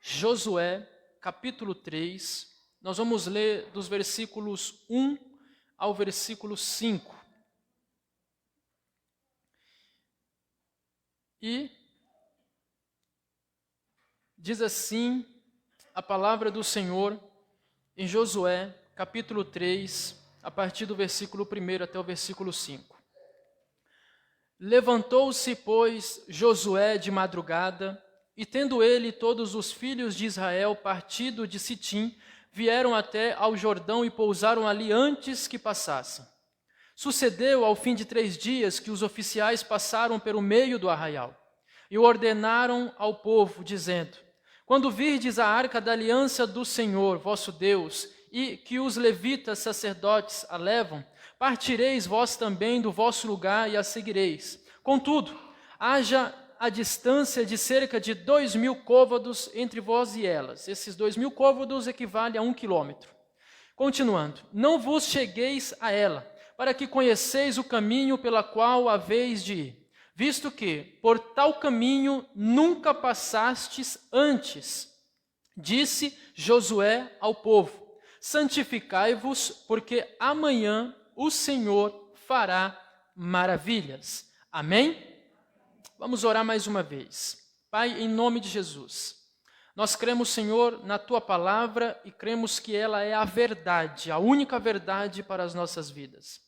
Josué, capítulo 3, nós vamos ler dos versículos 1 ao versículo 5. E diz assim a palavra do Senhor em Josué, capítulo 3, a partir do versículo 1 até o versículo 5. Levantou-se, pois, Josué de madrugada, e tendo ele todos os filhos de Israel partido de Sitim, vieram até ao Jordão e pousaram ali antes que passassem. Sucedeu ao fim de 3 dias que os oficiais passaram pelo meio do arraial e ordenaram ao povo, dizendo: quando virdes a arca da aliança do Senhor, vosso Deus, e que os levitas sacerdotes a levam, partireis vós também do vosso lugar e a seguireis. Contudo, haja a distância de cerca de 2.000 côvados entre vós e elas. Esses 2.000 côvados equivalem a 1 quilômetro. Continuando, não vos chegueis a ela, para que conheceis o caminho pela qual haveis de ir, visto que por tal caminho nunca passastes antes. Disse Josué ao povo: santificai-vos, porque amanhã o Senhor fará maravilhas. Amém? Vamos orar mais uma vez. Pai, em nome de Jesus, nós cremos, Senhor, na Tua palavra e cremos que ela é a verdade, a única verdade para as nossas vidas.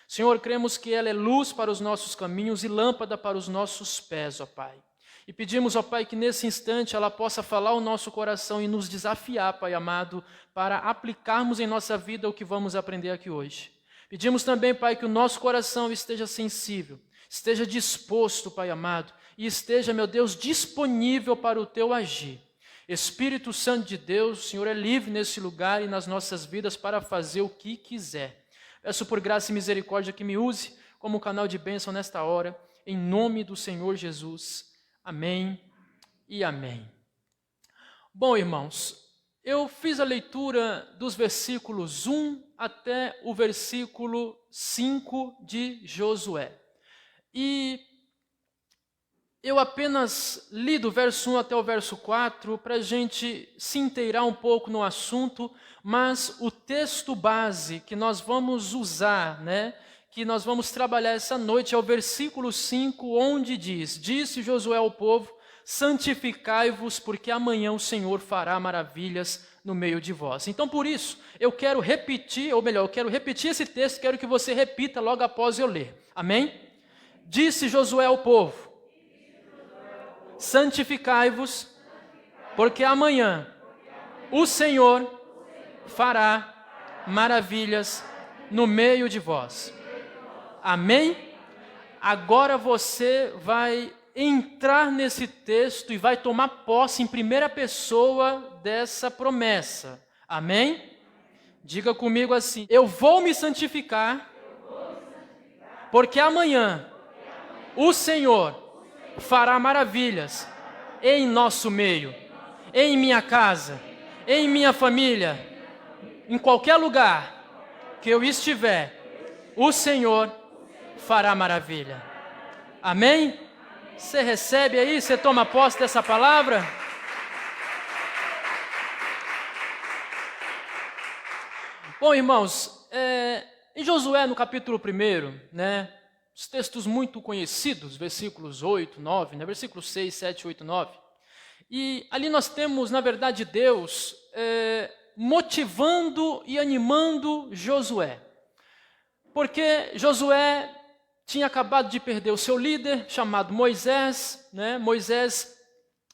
Senhor, cremos que ela é luz para os nossos caminhos e lâmpada para os nossos pés, ó Pai. E pedimos, ó Pai, que nesse instante ela possa falar ao nosso coração e nos desafiar, Pai amado, para aplicarmos em nossa vida o que vamos aprender aqui hoje. Pedimos também, Pai, que o nosso coração esteja sensível, esteja disposto, Pai amado, e esteja, meu Deus, disponível para o Teu agir. Espírito Santo de Deus, o Senhor é livre nesse lugar e nas nossas vidas para fazer o que quiser. Peço por graça e misericórdia que me use como canal de bênção nesta hora, em nome do Senhor Jesus. Amém e amém. Bom, irmãos, eu fiz a leitura dos versículos 1 até o versículo 5 de Josué. E eu apenas li do verso 1 até o verso 4 para a gente se inteirar um pouco no assunto, mas o texto base que nós vamos usar, que nós vamos trabalhar essa noite é o versículo 5, onde diz: disse Josué ao povo, santificai-vos, porque amanhã o Senhor fará maravilhas no meio de vós. Então, por isso, eu quero repetir esse texto, quero que você repita logo após eu ler. Amém? Disse Josué ao povo: santificai-vos, porque amanhã o Senhor fará maravilhas no meio de vós. Amém? Agora você vai entrar nesse texto e vai tomar posse em primeira pessoa dessa promessa. Amém? Diga comigo assim: eu vou me santificar, porque amanhã o Senhor fará maravilhas em nosso meio, em minha casa, em minha família, em qualquer lugar que eu estiver, o Senhor fará maravilha. Amém? Você recebe aí? Você toma posse dessa palavra? Bom, irmãos, em Josué, no capítulo 1, os textos muito conhecidos, versículos 8, 9, versículos 6, 7, 8, 9. E ali nós temos, na verdade, Deus motivando e animando Josué. Porque Josué tinha acabado de perder o seu líder, chamado Moisés. Moisés,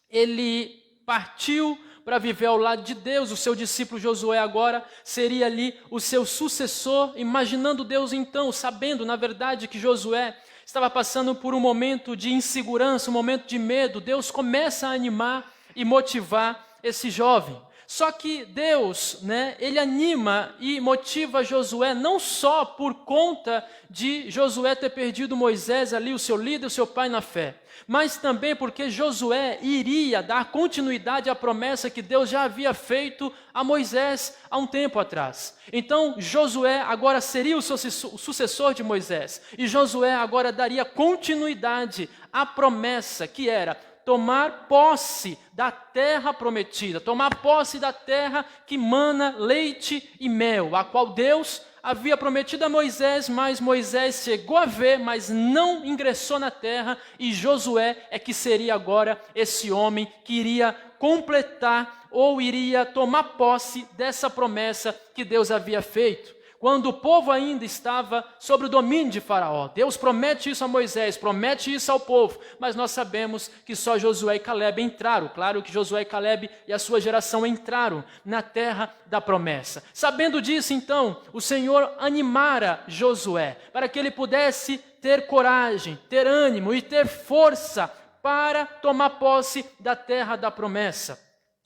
ele partiu para viver ao lado de Deus. O seu discípulo Josué agora seria ali o seu sucessor, imaginando Deus então, sabendo na verdade que Josué estava passando por um momento de insegurança, um momento de medo. Deus começa a animar e motivar esse jovem. Só que Deus, ele anima e motiva Josué não só por conta de Josué ter perdido Moisés ali, o seu líder, o seu pai na fé, mas também porque Josué iria dar continuidade à promessa que Deus já havia feito a Moisés há um tempo atrás. Então Josué agora seria o sucessor de Moisés, e Josué agora daria continuidade à promessa que era: tomar posse da terra prometida, tomar posse da terra que mana leite e mel, a qual Deus havia prometido a Moisés, mas Moisés chegou a ver, mas não ingressou na terra, e Josué é que seria agora esse homem que iria completar ou iria tomar posse dessa promessa que Deus havia feito. Quando o povo ainda estava sob o domínio de Faraó. Deus promete isso a Moisés, promete isso ao povo, mas nós sabemos que só Josué e Calebe entraram. Claro que Josué e Calebe e a sua geração entraram na terra da promessa. Sabendo disso, então, o Senhor animara Josué para que ele pudesse ter coragem, ter ânimo e ter força para tomar posse da terra da promessa.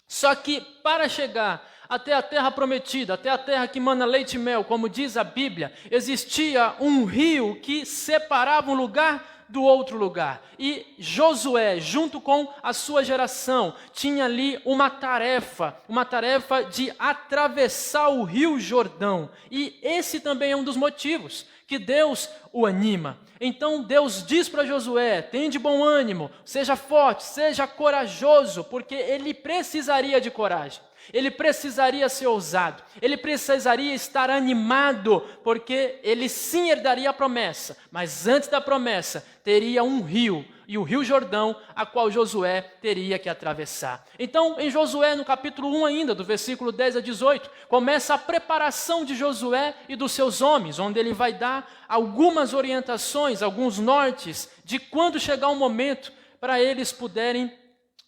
Só que para chegar até a terra prometida, até a terra que mana leite e mel, como diz a Bíblia, existia um rio que separava um lugar do outro lugar. E Josué, junto com a sua geração, tinha ali uma tarefa de atravessar o rio Jordão. E esse também é um dos motivos que Deus o anima. Então Deus diz para Josué: tem de bom ânimo, seja forte, seja corajoso, porque ele precisaria de coragem. Ele precisaria ser ousado, ele precisaria estar animado, porque ele sim herdaria a promessa, mas antes da promessa teria um rio, e o rio Jordão, a qual Josué teria que atravessar. Então, em Josué, no capítulo 1 ainda, do versículo 10 a 18, começa a preparação de Josué e dos seus homens, onde ele vai dar algumas orientações, alguns nortes, de quando chegar o momento para eles puderem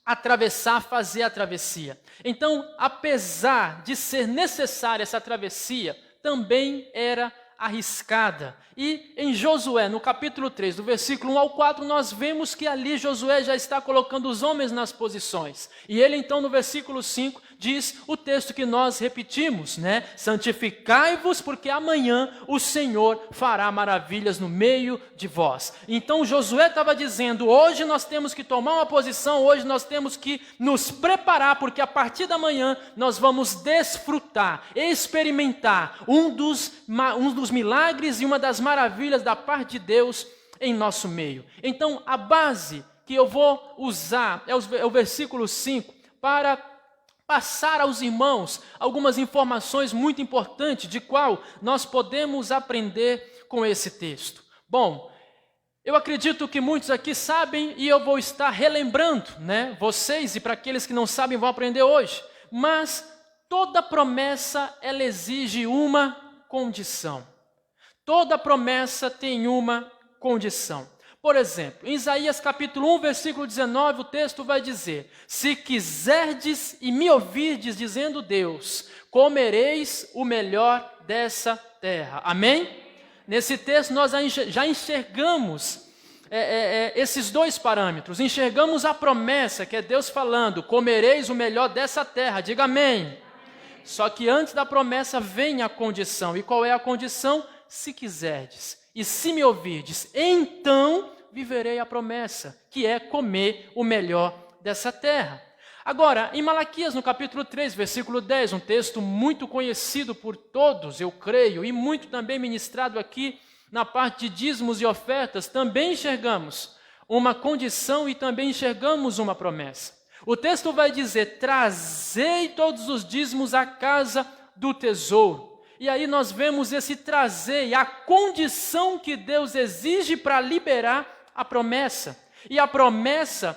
atravessar, fazer a travessia. Então, apesar de ser necessária essa travessia, também era arriscada. E em Josué, no capítulo 3, do versículo 1 ao 4, nós vemos que ali Josué já está colocando os homens nas posições. E ele então no versículo 5 diz o texto que nós repetimos, né? Santificai-vos, porque amanhã o Senhor fará maravilhas no meio de vós. Então Josué estava dizendo: hoje nós temos que tomar uma posição, hoje nós temos que nos preparar, porque a partir da manhã nós vamos desfrutar, experimentar um dos milagres e uma das maravilhas da parte de Deus em nosso meio. Então a base que eu vou usar é o versículo 5 para passar aos irmãos algumas informações muito importantes de qual nós podemos aprender com esse texto. Bom, eu acredito que muitos aqui sabem e eu vou estar relembrando, né? Vocês, e para aqueles que não sabem vão aprender hoje. Mas toda promessa ela exige uma condição. Toda promessa tem uma condição. Por exemplo, em Isaías capítulo 1, versículo 19, o texto vai dizer: se quiserdes e me ouvirdes, dizendo Deus, comereis o melhor dessa terra. Amém? Nesse texto nós já enxergamos esses dois parâmetros. Enxergamos a promessa, que é Deus falando: comereis o melhor dessa terra. Diga amém. Só que antes da promessa vem a condição. E qual é a condição? Se quiserdes e se me ouvirdes, então viverei a promessa, que é comer o melhor dessa terra. Agora, em Malaquias, no capítulo 3, versículo 10, um texto muito conhecido por todos, eu creio, e muito também ministrado aqui na parte de dízimos e ofertas, também enxergamos uma condição e também enxergamos uma promessa. O texto vai dizer: trazei todos os dízimos à casa do tesouro. E aí nós vemos esse trazer, a condição que Deus exige para liberar a promessa. E a promessa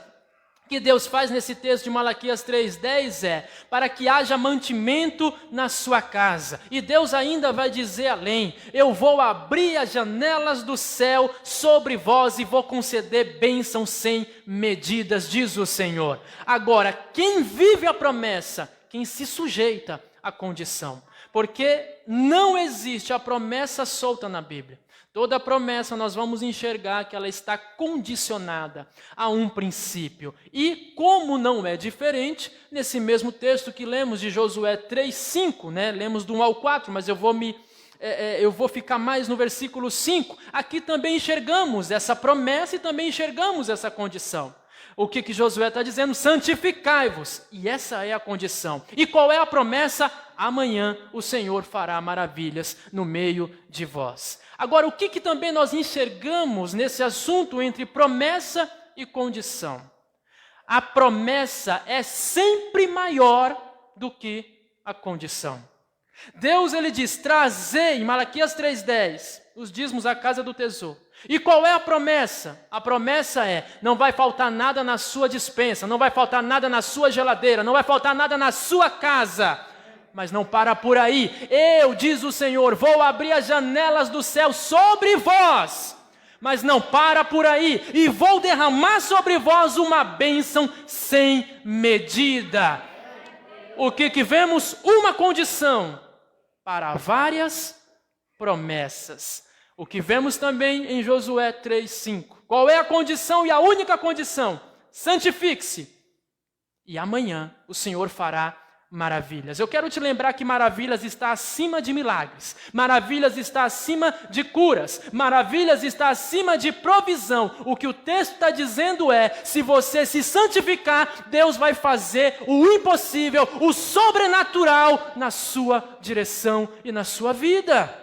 que Deus faz nesse texto de Malaquias 3,10 é: para que haja mantimento na sua casa. E Deus ainda vai dizer além: eu vou abrir as janelas do céu sobre vós e vou conceder bênção sem medidas, diz o Senhor. Agora, quem vive a promessa? Quem se sujeita à condição. Porque não existe a promessa solta na Bíblia. Toda promessa nós vamos enxergar que ela está condicionada a um princípio. E como não é diferente, nesse mesmo texto que lemos de Josué 3,5, né? Lemos do 1 ao 4, mas eu vou ficar mais no versículo 5. Aqui também enxergamos essa promessa e também enxergamos essa condição. O que Josué está dizendo? Santificai-vos. E essa é a condição. E qual é a promessa? Amanhã o Senhor fará maravilhas no meio de vós. Agora, o que também nós enxergamos nesse assunto entre promessa e condição? a promessa é sempre maior do que a condição. Deus, ele diz, trazei, em Malaquias 3:10, os dízimos à casa do tesouro. E qual é a promessa? A promessa é, não vai faltar nada na sua despensa, não vai faltar nada na sua geladeira, não vai faltar nada na sua casa. Mas não para por aí. Eu, diz o Senhor, vou abrir as janelas do céu sobre vós. Mas não para por aí. E vou derramar sobre vós uma bênção sem medida. O que vemos? Uma condição para várias promessas. O que vemos também em Josué 3:5. Qual é a condição e a única condição? Santifique-se. E amanhã o Senhor fará maravilhas. Eu quero te lembrar que maravilhas está acima de milagres. Maravilhas está acima de curas. Maravilhas está acima de provisão. O que o texto está dizendo é, se você se santificar, Deus vai fazer o impossível, o sobrenatural na sua direção e na sua vida.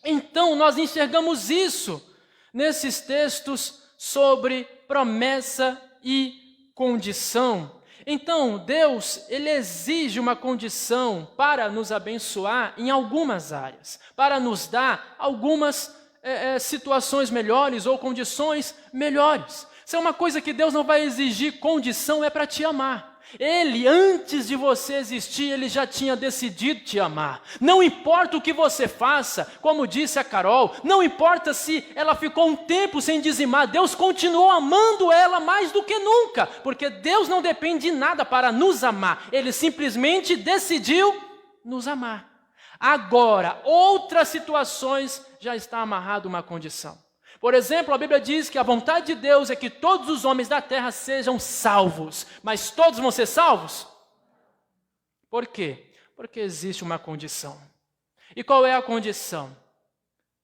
Então, nós enxergamos isso nesses textos sobre promessa e condição. Então, Deus, ele exige uma condição para nos abençoar em algumas áreas, para nos dar algumas situações melhores ou condições melhores. Se é uma coisa que Deus não vai exigir condição, é para te amar. Ele, antes de você existir, ele já tinha decidido te amar. Não importa o que você faça, como disse a Carol, não importa se ela ficou um tempo sem dizimar, Deus continuou amando ela mais do que nunca, porque Deus não depende de nada para nos amar, ele simplesmente decidiu nos amar. Agora, outras situações já está amarrado uma condição. Por exemplo, a Bíblia diz que a vontade de Deus é que todos os homens da terra sejam salvos. Mas todos vão ser salvos? Por quê? Porque existe uma condição. E qual é a condição?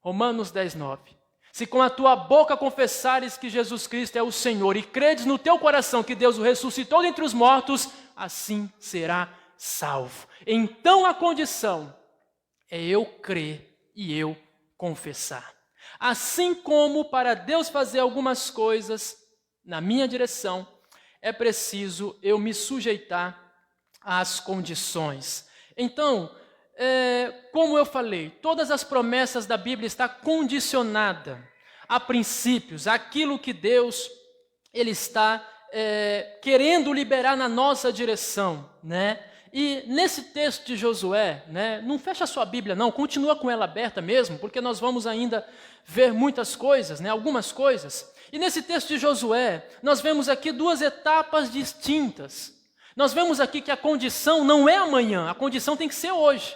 Romanos 10:9. Se com a tua boca confessares que Jesus Cristo é o Senhor e credes no teu coração que Deus o ressuscitou dentre os mortos, assim será salvo. Então a condição é eu crer e eu confessar. Assim como para Deus fazer algumas coisas na minha direção, é preciso eu me sujeitar às condições. Então, como eu falei, todas as promessas da Bíblia estão condicionadas a princípios, aquilo que Deus ele está querendo liberar na nossa direção, né? E nesse texto de Josué, né, não fecha a sua Bíblia não, continua com ela aberta mesmo, porque nós vamos ainda ver muitas coisas, né, algumas coisas. E nesse texto de Josué, nós vemos aqui duas etapas distintas. Nós vemos aqui que a condição não é amanhã, a condição tem que ser hoje.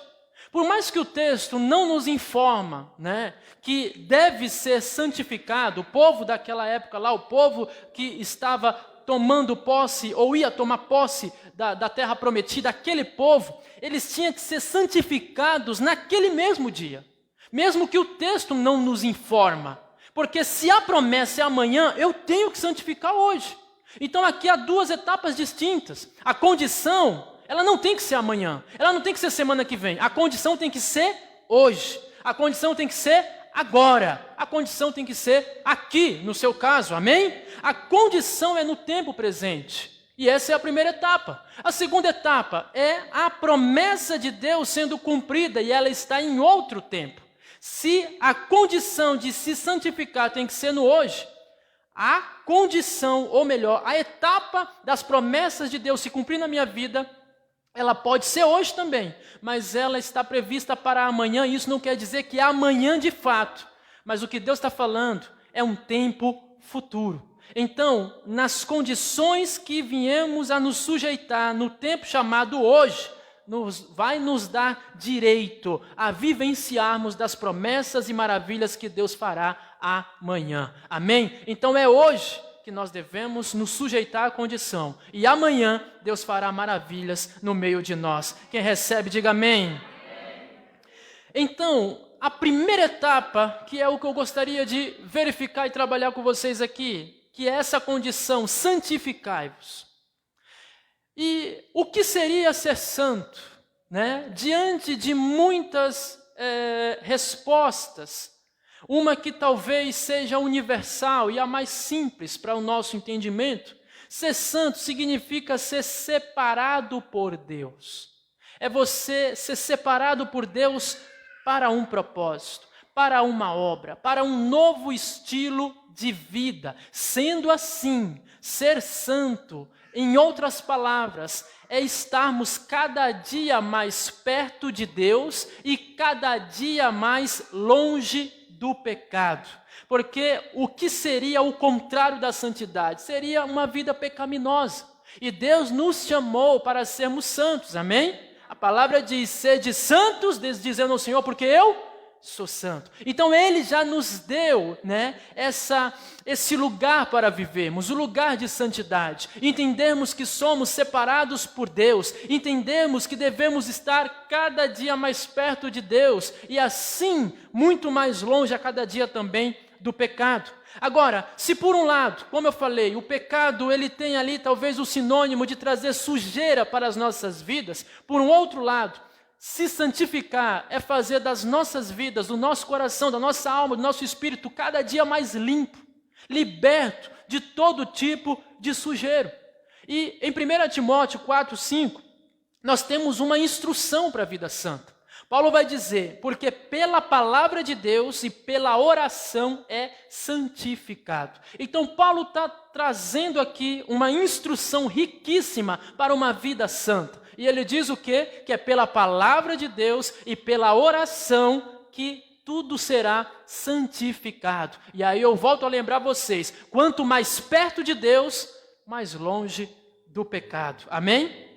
Por mais que o texto não nos informa, né, que deve ser santificado, o povo daquela época lá, o povo que estava tomando posse, ou ia tomar posse da terra prometida, aquele povo, eles tinham que ser santificados naquele mesmo dia. Mesmo que o texto não nos informa. Porque se a promessa é amanhã, eu tenho que santificar hoje. Então aqui há duas etapas distintas. A condição, ela não tem que ser amanhã. Ela não tem que ser semana que vem. A condição tem que ser hoje. A condição tem que ser agora. A condição tem que ser aqui, no seu caso, amém? A condição é no tempo presente. E essa é a primeira etapa. A segunda etapa é a promessa de Deus sendo cumprida e ela está em outro tempo. Se a condição de se santificar tem que ser no hoje, a condição, ou melhor, a etapa das promessas de Deus se cumprir na minha vida, ela pode ser hoje também, mas ela está prevista para amanhã, e isso não quer dizer que é amanhã de fato, mas o que Deus está falando é um tempo futuro. Então, nas condições que viemos a nos sujeitar no tempo chamado hoje, vai nos dar direito a vivenciarmos das promessas e maravilhas que Deus fará amanhã. Amém? Então é hoje que nós devemos nos sujeitar à condição. E amanhã Deus fará maravilhas no meio de nós. Quem recebe, diga amém. Então, a primeira etapa, que é o que eu gostaria de verificar e trabalhar com vocês aqui, que é essa condição, santificai-vos. E o que seria ser santo, né? Diante de muitas respostas, uma que talvez seja universal e a mais simples para o nosso entendimento, Ser santo significa ser separado por Deus. É você ser separado por Deus para um propósito, para uma obra, para um novo estilo de vida. Sendo assim, ser santo, em outras palavras, é estarmos cada dia mais perto de Deus e cada dia mais longe do pecado. Porque o que seria o contrário da santidade? Seria uma vida pecaminosa. E Deus nos chamou para sermos santos, amém? A palavra diz, sede santos, dizendo ao Senhor, porque eu sou santo. Então Ele já nos deu, esse lugar para vivermos, o lugar de santidade. Entendermos que somos separados por Deus, entendemos que devemos estar cada dia mais perto de Deus e assim, muito mais longe a cada dia também do pecado. Agora, se por um lado, como eu falei, o pecado ele tem ali talvez o sinônimo de trazer sujeira para as nossas vidas, por um outro lado, se santificar é fazer das nossas vidas, do nosso coração, da nossa alma, do nosso espírito, cada dia mais limpo, liberto de todo tipo de sujeira. E em 1 Timóteo 4:5, nós temos uma instrução para a vida santa. Paulo vai dizer, porque pela palavra de Deus e pela oração é santificado. Então Paulo está trazendo aqui uma instrução riquíssima para uma vida santa. E ele diz o quê? Que é pela palavra de Deus e pela oração que tudo será santificado. E aí eu volto a lembrar vocês, quanto mais perto de Deus, mais longe do pecado. Amém?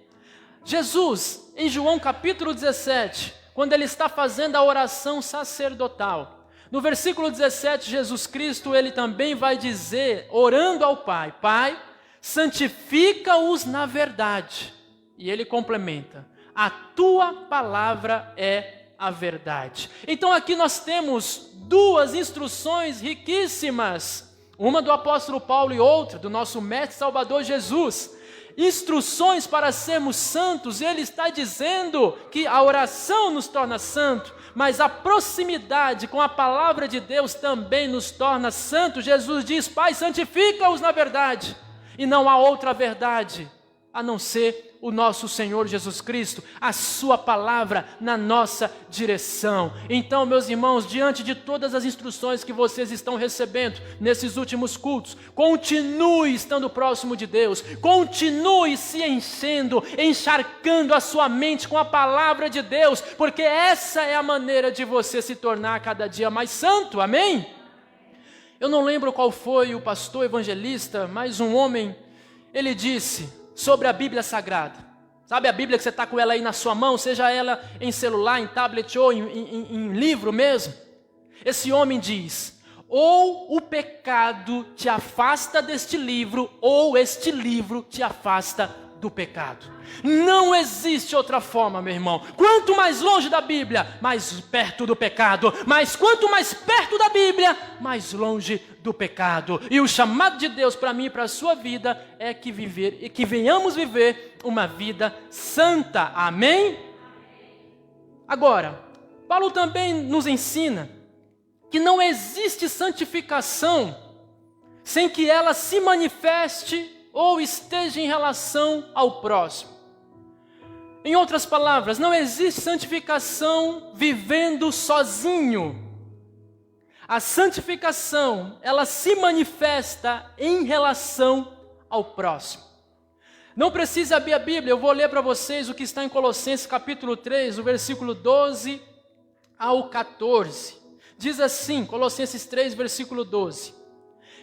Jesus, em João capítulo 17, quando ele está fazendo a oração sacerdotal, no versículo 17, Jesus Cristo, ele também vai dizer, orando ao Pai, Pai, santifica-os na verdade. E ele complementa, a tua palavra é a verdade. Então aqui nós temos duas instruções riquíssimas, uma do apóstolo Paulo e outra do nosso mestre Salvador Jesus. Instruções para sermos santos, ele está dizendo que a oração nos torna santo, mas a proximidade com a palavra de Deus também nos torna santos. Jesus diz, Pai, santifica-os na verdade, e não há outra verdade, a não ser o nosso Senhor Jesus Cristo, a sua palavra na nossa direção. Então, meus irmãos, diante de todas as instruções que vocês estão recebendo nesses últimos cultos, continue estando próximo de Deus, continue se enchendo, encharcando a sua mente com a palavra de Deus, porque essa é a maneira de você se tornar cada dia mais santo, amém? Eu não lembro qual foi o pastor evangelista, mas um homem, ele disse sobre a Bíblia Sagrada. Sabe a Bíblia que você está com ela aí na sua mão, seja ela em celular, em tablet ou em livro mesmo? Esse homem diz, ou o pecado te afasta deste livro, ou este livro te afasta do pecado. Não existe outra forma, meu irmão. Quanto mais longe da Bíblia, mais perto do pecado. Mas quanto mais perto da Bíblia, mais longe do pecado. E o chamado de Deus para mim e para a sua vida é que venhamos viver uma vida santa. Amém? Agora, Paulo também nos ensina que não existe santificação sem que ela se manifeste ou esteja em relação ao próximo. Em outras palavras, não existe santificação vivendo sozinho. A santificação, ela se manifesta em relação ao próximo. Não precisa abrir a Bíblia, eu vou ler para vocês o que está em Colossenses capítulo 3, o versículo 12 ao 14. Diz assim, Colossenses 3, versículo 12.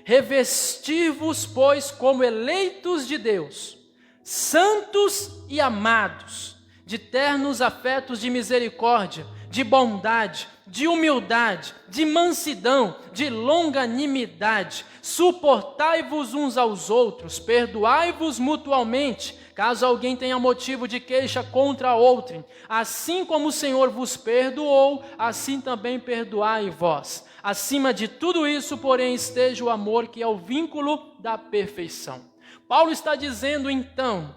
Revesti-vos, pois, como eleitos de Deus, santos e amados, de ternos afetos de misericórdia, de bondade, de humildade, de mansidão, de longanimidade. Suportai-vos uns aos outros, perdoai-vos mutualmente, caso alguém tenha motivo de queixa contra outrem. Assim como o Senhor vos perdoou, assim também perdoai vós. Acima de tudo isso, porém, esteja o amor, que é o vínculo da perfeição. Paulo está dizendo, então,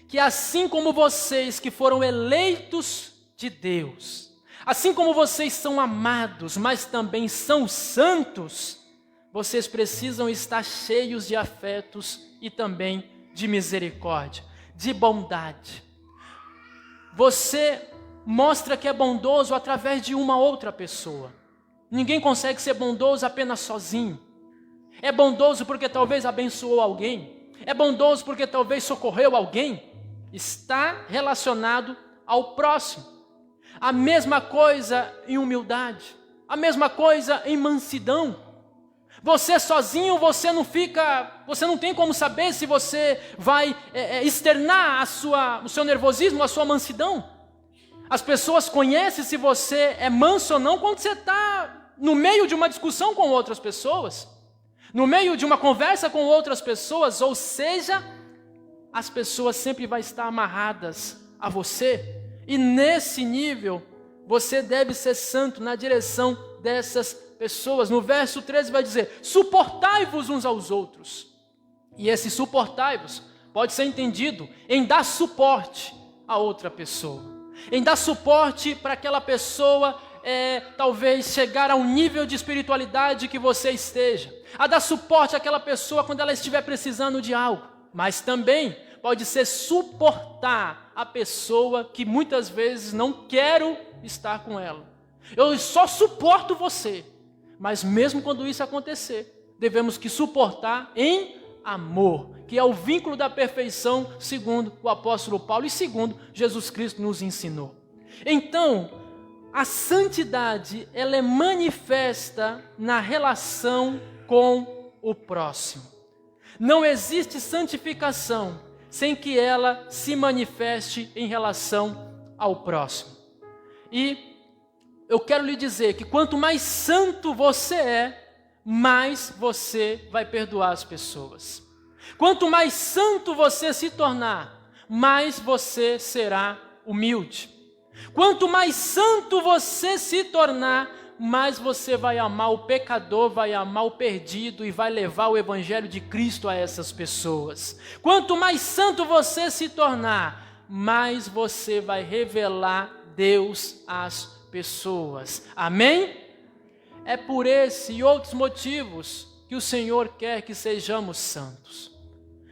que assim como vocês que foram eleitos de Deus, assim como vocês são amados, mas também são santos, vocês precisam estar cheios de afetos e também de misericórdia, de bondade. Você mostra que é bondoso através de uma outra pessoa. Ninguém consegue ser bondoso apenas sozinho. É bondoso porque talvez abençoou alguém. É bondoso porque talvez socorreu alguém. Está relacionado ao próximo. A mesma coisa em humildade. A mesma coisa em mansidão. Você sozinho, você não tem como saber se você vai externar o seu nervosismo, a sua mansidão. As pessoas conhecem se você é manso ou não quando você está no meio de uma discussão com outras pessoas, no meio de uma conversa com outras pessoas, ou seja, as pessoas sempre vão estar amarradas a você. E nesse nível, você deve ser santo na direção dessas pessoas. No verso 13 vai dizer, suportai-vos uns aos outros. E esse suportai-vos pode ser entendido em dar suporte a outra pessoa. Em dar suporte para aquela pessoa, talvez chegar a um nível de espiritualidade que você esteja. A dar suporte àquela pessoa quando ela estiver precisando de algo. Mas também pode ser suportar a pessoa que muitas vezes não quero estar com ela. Eu só suporto você. Mas mesmo quando isso acontecer, devemos que suportar em amor, que é o vínculo da perfeição, segundo o apóstolo Paulo e segundo Jesus Cristo nos ensinou. Então, a santidade, ela é manifesta na relação com o próximo. Não existe santificação sem que ela se manifeste em relação ao próximo. E eu quero lhe dizer que quanto mais santo você é, mais você vai perdoar as pessoas. Quanto mais santo você se tornar, mais você será humilde. Quanto mais santo você se tornar, mais você vai amar o pecador, vai amar o perdido e vai levar o evangelho de Cristo a essas pessoas. Quanto mais santo você se tornar, mais você vai revelar Deus às pessoas. Amém? É por esse e outros motivos que o Senhor quer que sejamos santos.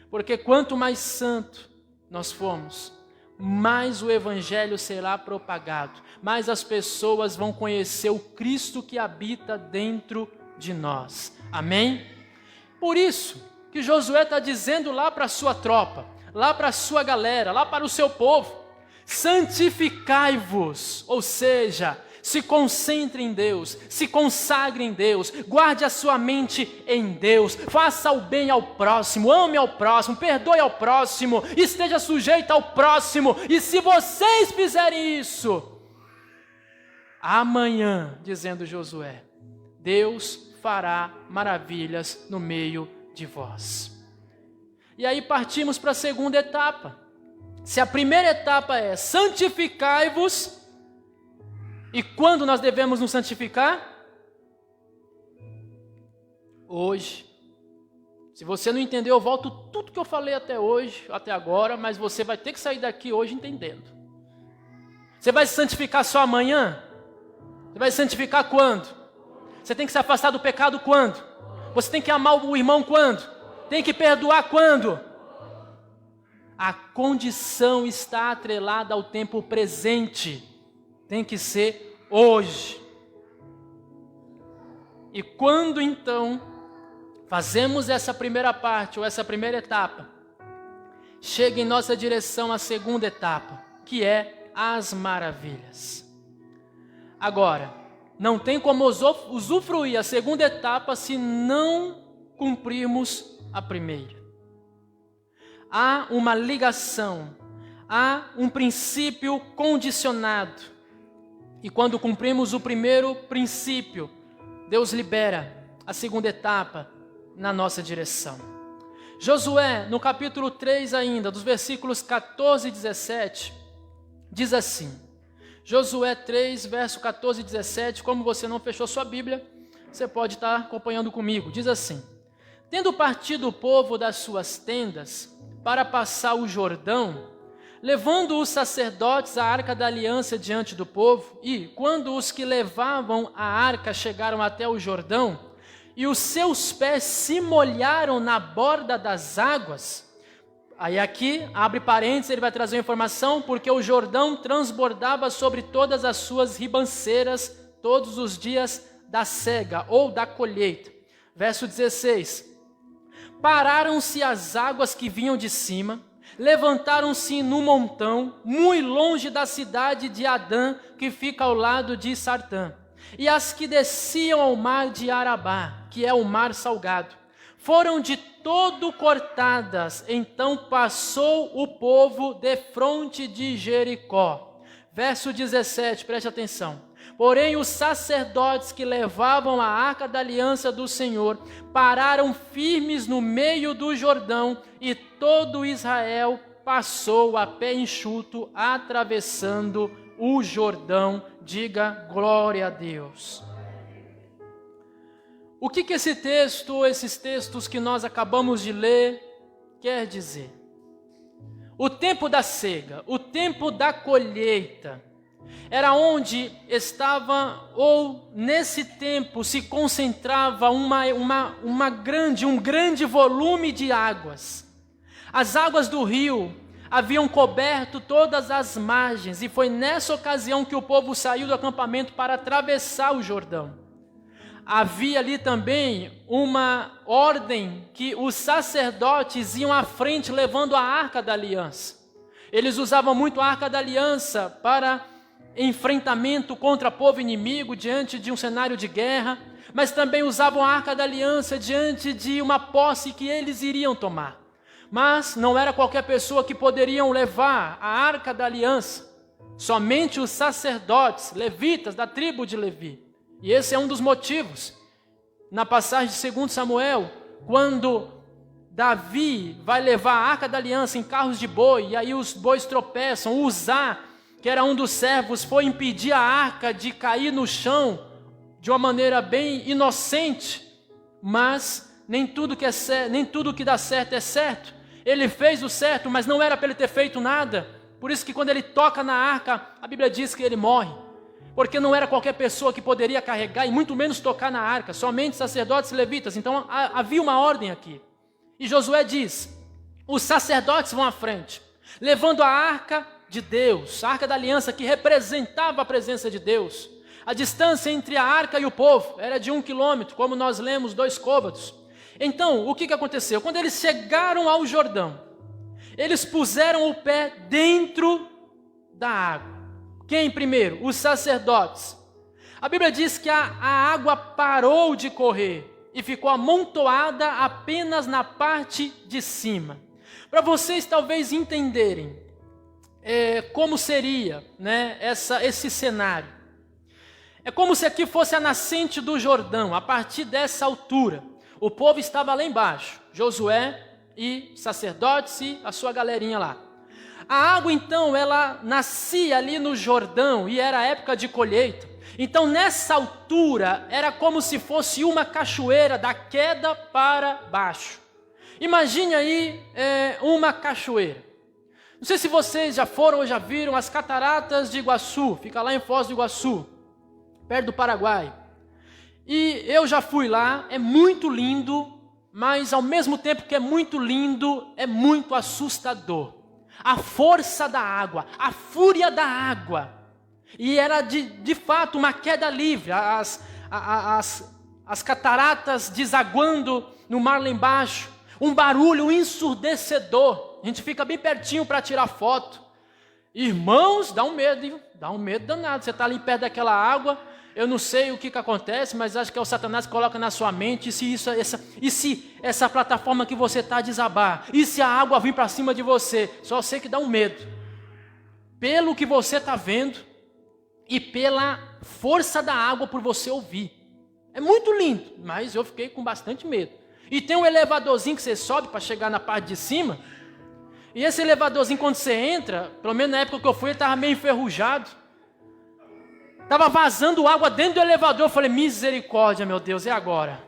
Porque quanto mais santo nós formos, mais o evangelho será propagado, mais as pessoas vão conhecer o Cristo que habita dentro de nós. Amém? Por isso que Josué está dizendo lá para a sua tropa, lá para a sua galera, lá para o seu povo, santificai-vos, ou seja, se concentre em Deus, se consagre em Deus, guarde a sua mente em Deus, faça o bem ao próximo, ame ao próximo, perdoe ao próximo, esteja sujeito ao próximo. E se vocês fizerem isso, amanhã, dizendo Josué, Deus fará maravilhas no meio de vós. E aí partimos para a segunda etapa. Se a primeira etapa é santificai-vos, e quando nós devemos nos santificar? Hoje. Se você não entendeu, eu volto tudo que eu falei até hoje, até agora, mas você vai ter que sair daqui hoje entendendo. Você vai se santificar só amanhã? Você vai se santificar quando? Você tem que se afastar do pecado quando? Você tem que amar o irmão quando? Tem que perdoar quando? A condição está atrelada ao tempo presente. Tem que ser hoje. E quando então fazemos essa primeira parte, ou essa primeira etapa, chega em nossa direção a segunda etapa, que é as maravilhas. Agora, não tem como usufruir a segunda etapa se não cumprirmos a primeira. Há uma ligação, há um princípio condicionado. E quando cumprimos o primeiro princípio, Deus libera a segunda etapa na nossa direção. Josué, no capítulo 3 ainda, dos versículos 14 e 17, diz assim, Josué 3, verso 14 e 17, como você não fechou sua Bíblia, você pode estar acompanhando comigo, diz assim, tendo partido o povo das suas tendas para passar o Jordão, levando os sacerdotes a arca da aliança diante do povo, e quando os que levavam a arca chegaram até o Jordão, e os seus pés se molharam na borda das águas. Aí aqui, abre parênteses, ele vai trazer uma informação, porque o Jordão transbordava sobre todas as suas ribanceiras todos os dias da cega ou da colheita. Verso 16. Pararam-se as águas que vinham de cima, levantaram-se no montão, muito longe da cidade de Adã, que fica ao lado de Sartã. E as que desciam ao mar de Arabá, que é o mar salgado, foram de todo cortadas. Então passou o povo defronte de Jericó. Verso 17, preste atenção. Porém os sacerdotes que levavam a arca da aliança do Senhor pararam firmes no meio do Jordão, e todo Israel passou a pé enxuto, atravessando o Jordão. Diga glória a Deus. O que esse texto, esses textos que nós acabamos de ler, quer dizer? O tempo da cega, o tempo da colheita, era onde estava, ou nesse tempo se concentrava um grande volume de águas. As águas do rio haviam coberto todas as margens, e foi nessa ocasião que o povo saiu do acampamento para atravessar o Jordão. Havia ali também uma ordem que os sacerdotes iam à frente levando a arca da aliança. Eles usavam muito a arca da aliança para enfrentamento contra povo inimigo, diante de um cenário de guerra, mas também usavam a arca da aliança diante de uma posse que eles iriam tomar. Mas não era qualquer pessoa que poderiam levar a arca da aliança, somente os sacerdotes, levitas, da tribo de Levi. E esse é um dos motivos, na passagem de 2 Samuel, quando Davi vai levar a arca da aliança em carros de boi, e aí os bois tropeçam, Uzá, que era um dos servos, foi impedir a arca de cair no chão de uma maneira bem inocente, mas nem tudo que dá certo é certo. Ele fez o certo, mas não era para ele ter feito nada. Por isso que quando ele toca na arca, a Bíblia diz que ele morre, porque não era qualquer pessoa que poderia carregar e muito menos tocar na arca, somente sacerdotes e levitas. Então havia uma ordem aqui. E Josué diz: os sacerdotes vão à frente, levando a arca de Deus, a arca da aliança, que representava a presença de Deus. A distância entre a arca e o povo era de 1 quilômetro, como nós lemos, 2 côvados. Então, o que aconteceu? Quando eles chegaram ao Jordão, eles puseram o pé dentro da água. Quem primeiro? Os sacerdotes. A Bíblia diz que a água parou de correr e ficou amontoada apenas na parte de cima. Para vocês talvez entenderem como seria, né, esse cenário. É como se aqui fosse a nascente do Jordão, a partir dessa altura. O povo estava lá embaixo, Josué e sacerdotes e a sua galerinha lá. A água então, ela nascia ali no Jordão e era a época de colheita. Então nessa altura era como se fosse uma cachoeira da queda para baixo. Imagine aí uma cachoeira. Não sei se vocês já foram ou já viram as cataratas de Iguaçu, fica lá em Foz do Iguaçu, perto do Paraguai. E eu já fui lá, é muito lindo, mas ao mesmo tempo que é muito lindo, é muito assustador. A força da água, a fúria da água. E era de fato uma queda livre, as cataratas desaguando no mar lá embaixo, um barulho ensurdecedor. A gente fica bem pertinho para tirar foto. Irmãos, dá um medo, hein? Dá um medo danado. Você está ali perto daquela água, eu não sei o que acontece, mas acho que é o Satanás que coloca na sua mente, e se essa plataforma que você está desabar, e se a água vir para cima de você, só sei que dá um medo. Pelo que você está vendo, e pela força da água por você ouvir. É muito lindo, mas eu fiquei com bastante medo. E tem um elevadorzinho que você sobe para chegar na parte de cima, e esse elevadorzinho, quando você entra, pelo menos na época que eu fui, ele estava meio enferrujado. Estava vazando água dentro do elevador. Eu falei, misericórdia, meu Deus, é agora.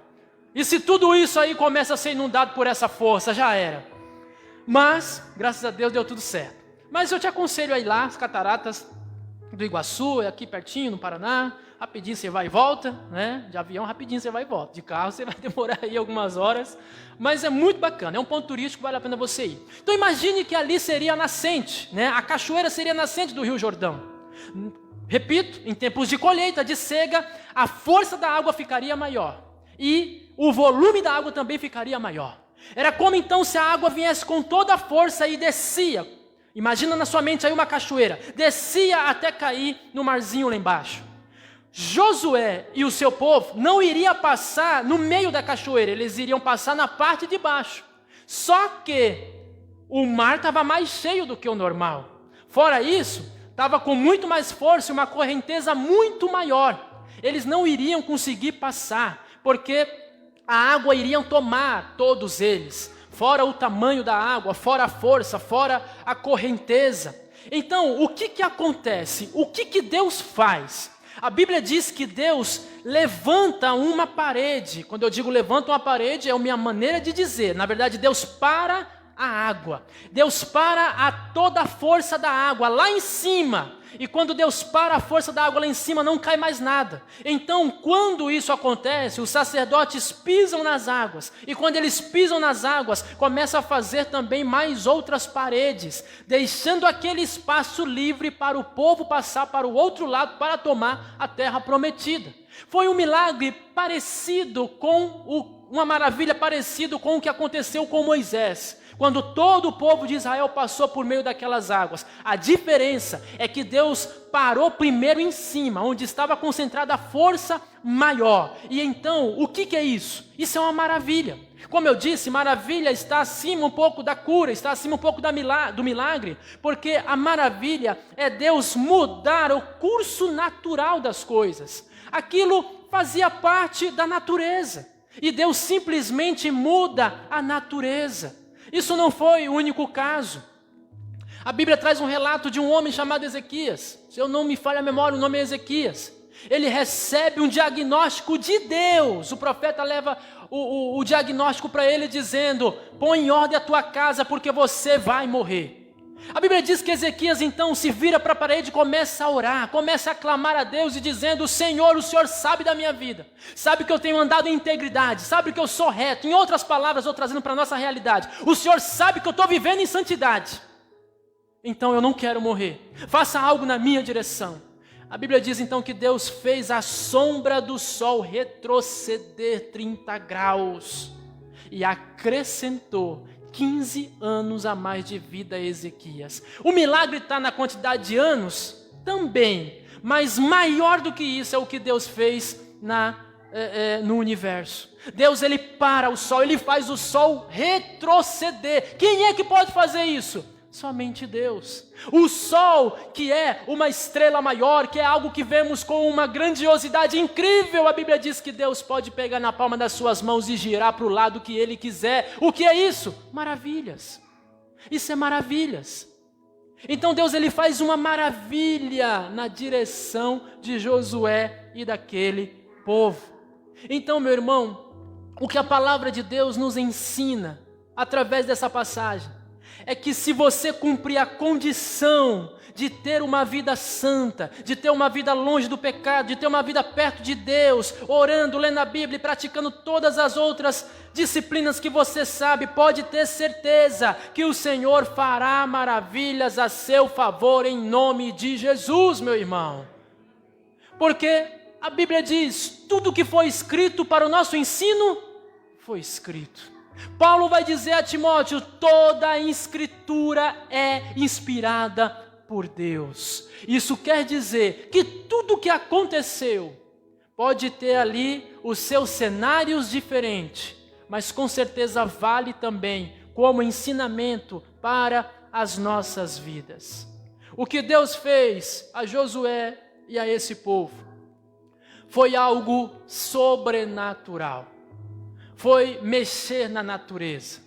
E se tudo isso aí começa a ser inundado por essa força, já era. Mas, graças a Deus, deu tudo certo. Mas eu te aconselho a ir lá, as cataratas. do Iguaçu, é aqui pertinho, no Paraná. Rapidinho você vai e volta, né? De avião, rapidinho você vai e volta. De carro você vai demorar aí algumas horas. Mas é muito bacana, é um ponto turístico, vale a pena você ir. Então imagine que ali seria a nascente, né? A cachoeira seria a nascente do Rio Jordão. Repito, em tempos de colheita, de cega, a força da água ficaria maior. E o volume da água também ficaria maior. Era como então se a água viesse com toda a força e descia. Imagina na sua mente aí uma cachoeira. Descia até cair no marzinho lá embaixo. Josué e o seu povo não iriam passar no meio da cachoeira. Eles iriam passar na parte de baixo. Só que o mar estava mais cheio do que o normal. Fora isso, estava com muito mais força e uma correnteza muito maior. Eles não iriam conseguir passar, porque a água iria tomar todos eles. Fora o tamanho da água, fora a força, fora a correnteza. Então, o que acontece? O que Deus faz? A Bíblia diz que Deus levanta uma parede. Quando eu digo levanta uma parede, é a minha maneira de dizer. Na verdade, Deus para a água. Deus para a toda a força da água lá em cima. E quando Deus para a força da água lá em cima, não cai mais nada. Então, quando isso acontece, os sacerdotes pisam nas águas. E quando eles pisam nas águas, começa a fazer também mais outras paredes, deixando aquele espaço livre para o povo passar para o outro lado para tomar a terra prometida. Foi um milagre parecido com uma maravilha parecida com o que aconteceu com Moisés, quando todo o povo de Israel passou por meio daquelas águas. A diferença é que Deus parou primeiro em cima, onde estava concentrada a força maior. E então, o que é isso? Isso é uma maravilha. Como eu disse, maravilha está acima um pouco da cura, está acima um pouco do milagre, porque a maravilha é Deus mudar o curso natural das coisas. Aquilo fazia parte da natureza, e Deus simplesmente muda a natureza. Isso não foi o único caso. A Bíblia traz um relato de um homem chamado Ezequias. Se eu não me falha a memória, o nome é Ezequias. Ele recebe um diagnóstico de Deus. O profeta leva o diagnóstico para ele dizendo: põe em ordem a tua casa porque você vai morrer. A Bíblia diz que Ezequias então se vira para a parede e começa a orar, começa a clamar a Deus e dizendo: Senhor, o Senhor sabe da minha vida, sabe que eu tenho andado em integridade, sabe que eu sou reto. Em outras palavras, eu trazendo para a nossa realidade, o Senhor sabe que eu estou vivendo em santidade, então eu não quero morrer, faça algo na minha direção. A Bíblia diz então que Deus fez a sombra do sol retroceder 30 graus e acrescentou 15 anos a mais de vida a Ezequias. O milagre está na quantidade de anos? Também, mas maior do que isso é o que Deus fez no universo. Deus, ele para o sol, ele faz o sol retroceder. Quem é que pode fazer isso? Somente Deus. O sol, que é uma estrela maior, que é algo que vemos com uma grandiosidade incrível, a Bíblia diz que Deus pode pegar na palma das suas mãos e girar para o lado que Ele quiser. O que é isso? Maravilhas. Isso é maravilhas. Então Deus, ele faz uma maravilha na direção de Josué e daquele povo. Então, meu irmão, o que a palavra de Deus nos ensina através dessa passagem é que se você cumprir a condição de ter uma vida santa, de ter uma vida longe do pecado, de ter uma vida perto de Deus, orando, lendo a Bíblia e praticando todas as outras disciplinas que você sabe, pode ter certeza que o Senhor fará maravilhas a seu favor em nome de Jesus, meu irmão. Porque a Bíblia diz, tudo que foi escrito para o nosso ensino, foi escrito. Paulo vai dizer a Timóteo, toda a escritura é inspirada por Deus. Isso quer dizer que tudo que aconteceu pode ter ali os seus cenários diferentes, mas com certeza vale também como ensinamento para as nossas vidas. O que Deus fez a Josué e a esse povo foi algo sobrenatural. Foi mexer na natureza.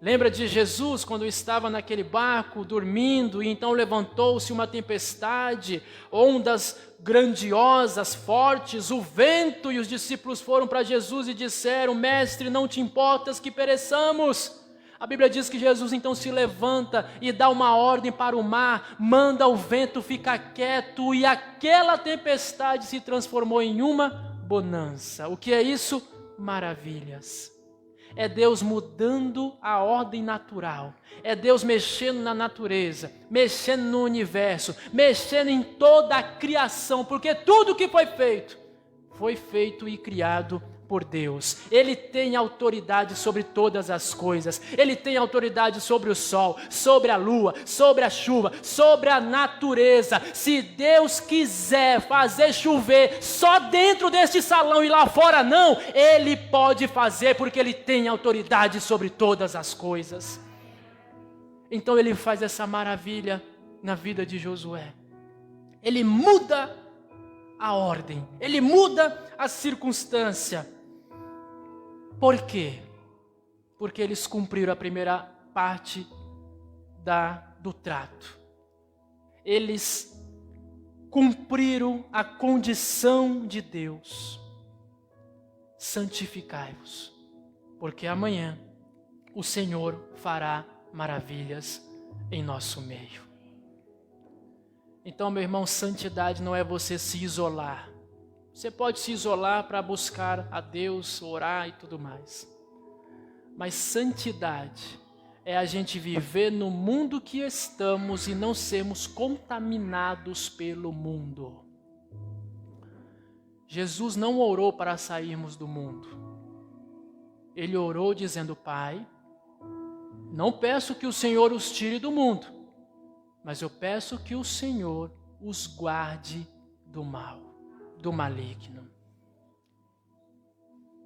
Lembra de Jesus quando estava naquele barco dormindo e então levantou-se uma tempestade, ondas grandiosas, fortes, o vento, e os discípulos foram para Jesus e disseram: Mestre, não te importas que pereçamos? A Bíblia diz que Jesus então se levanta e dá uma ordem para o mar, manda o vento ficar quieto e aquela tempestade se transformou em uma bonança. O que é isso? Maravilhas. É Deus mudando a ordem natural. É Deus mexendo na natureza, mexendo no universo, mexendo em toda a criação, porque tudo que foi feito e criado por Deus. Ele tem autoridade sobre todas as coisas. Ele tem autoridade sobre o sol, sobre a lua, sobre a chuva, sobre a natureza. Se Deus quiser fazer chover só dentro deste salão e lá fora não, Ele pode fazer, porque Ele tem autoridade sobre todas as coisas. Então Ele faz essa maravilha na vida de Josué. Ele muda a ordem, Ele muda a circunstância. Por quê? Porque eles cumpriram a primeira parte do trato. Eles cumpriram a condição de Deus. Santificai-vos, porque amanhã o Senhor fará maravilhas em nosso meio. Então, meu irmão, santidade não é você se isolar. Você pode se isolar para buscar a Deus, orar e tudo mais. Mas santidade é a gente viver no mundo que estamos e não sermos contaminados pelo mundo. Jesus não orou para sairmos do mundo. Ele orou dizendo: Pai, não peço que o Senhor os tire do mundo, mas eu peço que o Senhor os guarde do mal, do maligno.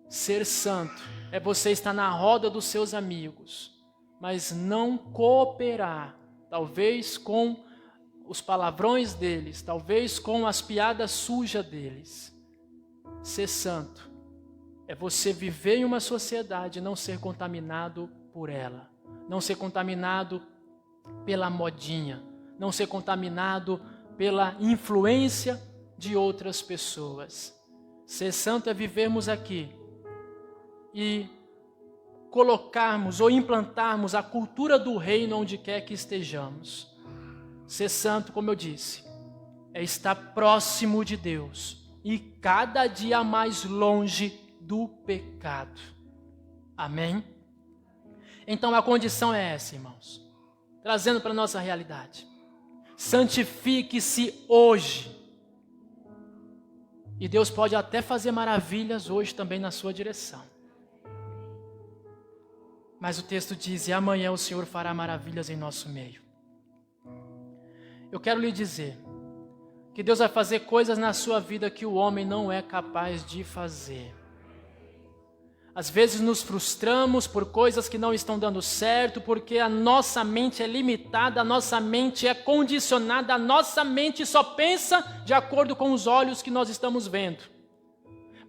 Ser santo é você estar na roda dos seus amigos, mas não cooperar, talvez com os palavrões deles, talvez com as piadas sujas deles. Ser santo é você viver em uma sociedade e não ser contaminado por ela, não ser contaminado pela modinha, não ser contaminado pela influência de outras pessoas. Ser santo é vivermos aqui e colocarmos ou implantarmos a cultura do reino onde quer que estejamos. Ser santo, como eu disse, é estar próximo de Deus e cada dia mais longe do pecado. Amém? Então a condição é essa, irmãos. Trazendo para a nossa realidade. Santifique-se hoje. E Deus pode até fazer maravilhas hoje também na sua direção. Mas o texto diz: e amanhã o Senhor fará maravilhas em nosso meio. Eu quero lhe dizer que Deus vai fazer coisas na sua vida que o homem não é capaz de fazer. Às vezes nos frustramos por coisas que não estão dando certo, porque a nossa mente é limitada, a nossa mente é condicionada, a nossa mente só pensa de acordo com os olhos que nós estamos vendo.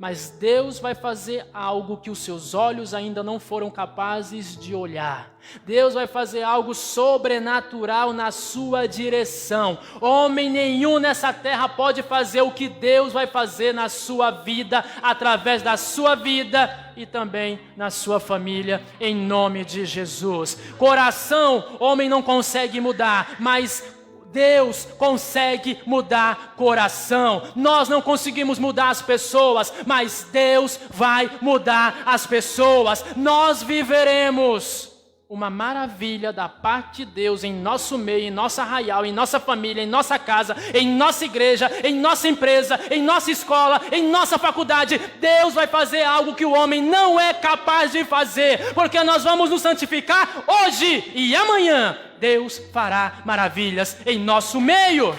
Mas Deus vai fazer algo que os seus olhos ainda não foram capazes de olhar. Deus vai fazer algo sobrenatural na sua direção. Homem nenhum nessa terra pode fazer o que Deus vai fazer na sua vida, através da sua vida e também na sua família, em nome de Jesus. Coração, homem não consegue mudar, mas Deus consegue mudar coração. Nós não conseguimos mudar as pessoas, mas Deus vai mudar as pessoas. Nós viveremos uma maravilha da parte de Deus em nosso meio, em nosso arraial, em nossa família, em nossa casa, em nossa igreja, em nossa empresa, em nossa escola, em nossa faculdade. Deus vai fazer algo que o homem não é capaz de fazer, porque nós vamos nos santificar hoje e amanhã Deus fará maravilhas em nosso meio.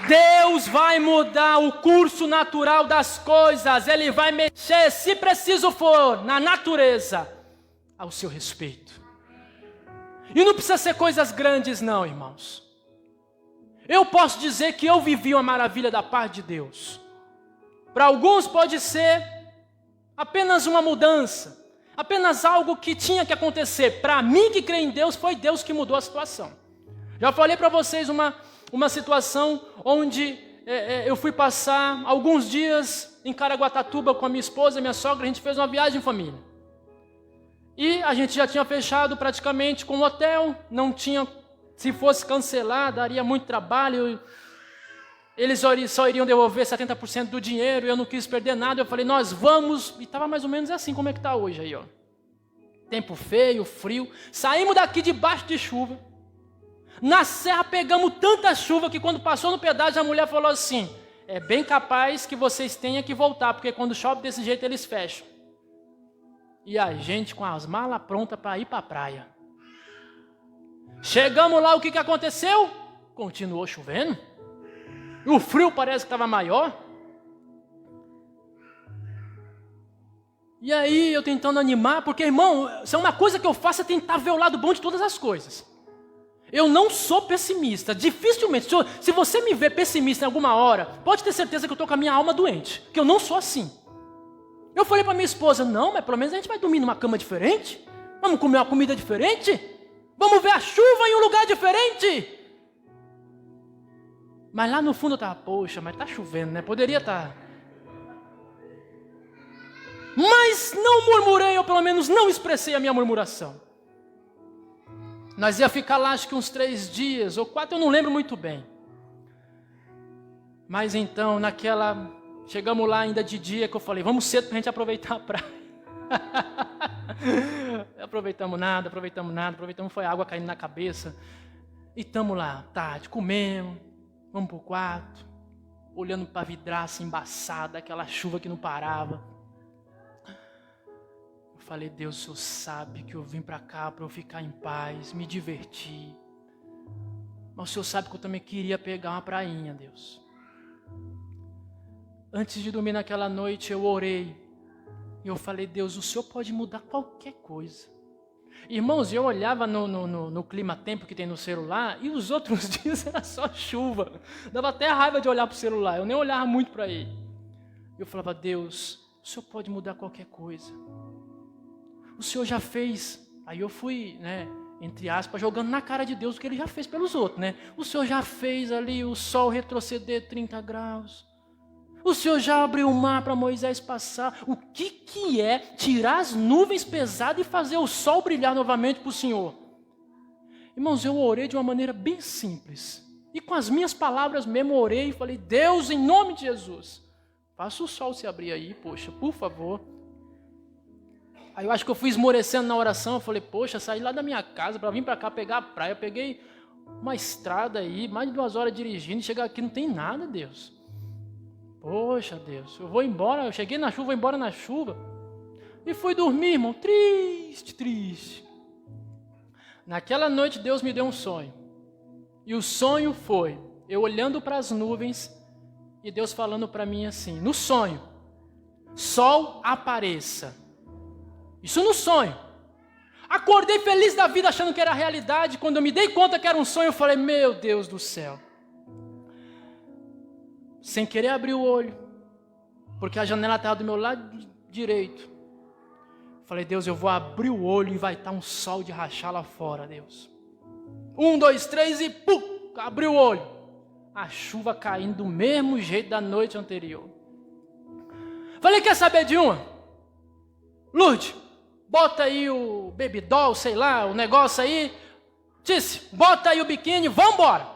Deus vai mudar o curso natural das coisas. Ele vai mexer, se preciso for, na natureza ao seu respeito. E não precisa ser coisas grandes não, irmãos. Eu posso dizer que eu vivi uma maravilha da parte de Deus. Para alguns pode ser apenas uma mudança, apenas algo que tinha que acontecer. Para mim que creio em Deus, foi Deus que mudou a situação. Já falei para vocês uma situação onde eu fui passar alguns dias em Caraguatatuba com a minha esposa e minha sogra. A gente fez uma viagem em família. E a gente já tinha fechado praticamente com o hotel. Não tinha, se fosse cancelar, daria muito trabalho. Eles só iriam devolver 70% do dinheiro. Eu não quis perder nada. Eu falei, nós vamos. E estava mais ou menos assim como é que está hoje aí, ó. Tempo feio, frio. Saímos daqui debaixo de chuva. Na serra pegamos tanta chuva que quando passou no pedágio a mulher falou assim, é bem capaz que vocês tenham que voltar, porque quando chove desse jeito eles fecham. E a gente com as malas prontas para ir para a praia. Chegamos lá, o que aconteceu? Continuou chovendo. O frio parece que estava maior. E aí eu tentando animar, porque irmão, se é uma coisa que eu faço é tentar ver o lado bom de todas as coisas. Eu não sou pessimista, dificilmente. Se você me ver pessimista em alguma hora, pode ter certeza que eu estou com a minha alma doente, que eu não sou assim. Eu falei para minha esposa, não, mas pelo menos a gente vai dormir numa cama diferente, vamos comer uma comida diferente, vamos ver a chuva em um lugar diferente. Mas lá no fundo eu estava, poxa, mas está chovendo, né? Poderia estar. Mas não murmurei, ou pelo menos não expressei a minha murmuração. Nós ia ficar lá acho que uns 3 dias ou 4, eu não lembro muito bem. Mas então, chegamos lá ainda de dia, que eu falei, vamos cedo para a gente aproveitar a praia. Aproveitamos nada, foi água caindo na cabeça. E estamos lá, tarde, comemos, vamos para o quarto, olhando para a vidraça embaçada, aquela chuva que não parava. Falei, Deus, o Senhor sabe que eu vim para cá para eu ficar em paz, me divertir. Mas o Senhor sabe que eu também queria pegar uma prainha, Deus. Antes de dormir naquela noite, eu orei. E eu falei, Deus, o Senhor pode mudar qualquer coisa. Irmãos, eu olhava no clima-tempo que tem no celular, e os outros dias era só chuva. Dava até raiva de olhar para o celular, eu nem olhava muito para ele. Eu falava, Deus, o Senhor pode mudar qualquer coisa. O Senhor já fez, aí eu fui, entre aspas, jogando na cara de Deus o que Ele já fez pelos outros, O Senhor já fez ali o sol retroceder 30 graus. O Senhor já abriu o mar para Moisés passar. O que é tirar as nuvens pesadas e fazer o sol brilhar novamente para o Senhor? Irmãos, eu orei de uma maneira bem simples. E com as minhas palavras mesmo orei e falei, Deus, em nome de Jesus, faça o sol se abrir aí, poxa, por favor. Aí eu acho que eu fui esmorecendo na oração, eu falei, poxa, saí lá da minha casa para vir para cá pegar a praia, eu peguei uma estrada aí, mais de 2 horas dirigindo, e chegar aqui não tem nada, Deus. Poxa, Deus, eu vou embora, eu cheguei na chuva, vou embora na chuva. E fui dormir, irmão, triste. Naquela noite Deus me deu um sonho. E o sonho foi, eu olhando para as nuvens, e Deus falando para mim assim, no sonho, sol apareça. Isso no sonho. Acordei feliz da vida achando que era realidade. Quando eu me dei conta que era um sonho, eu falei, meu Deus do céu. Sem querer abrir o olho, porque a janela estava do meu lado direito. Falei, Deus, eu vou abrir o olho e vai estar um sol de rachar lá fora, Deus. 1, 2, 3 e pum, abri o olho. A chuva caindo do mesmo jeito da noite anterior. Falei, quer saber de uma? Lourdes, bota aí o baby doll, sei lá, o negócio aí. Disse, bota aí o biquíni, vambora.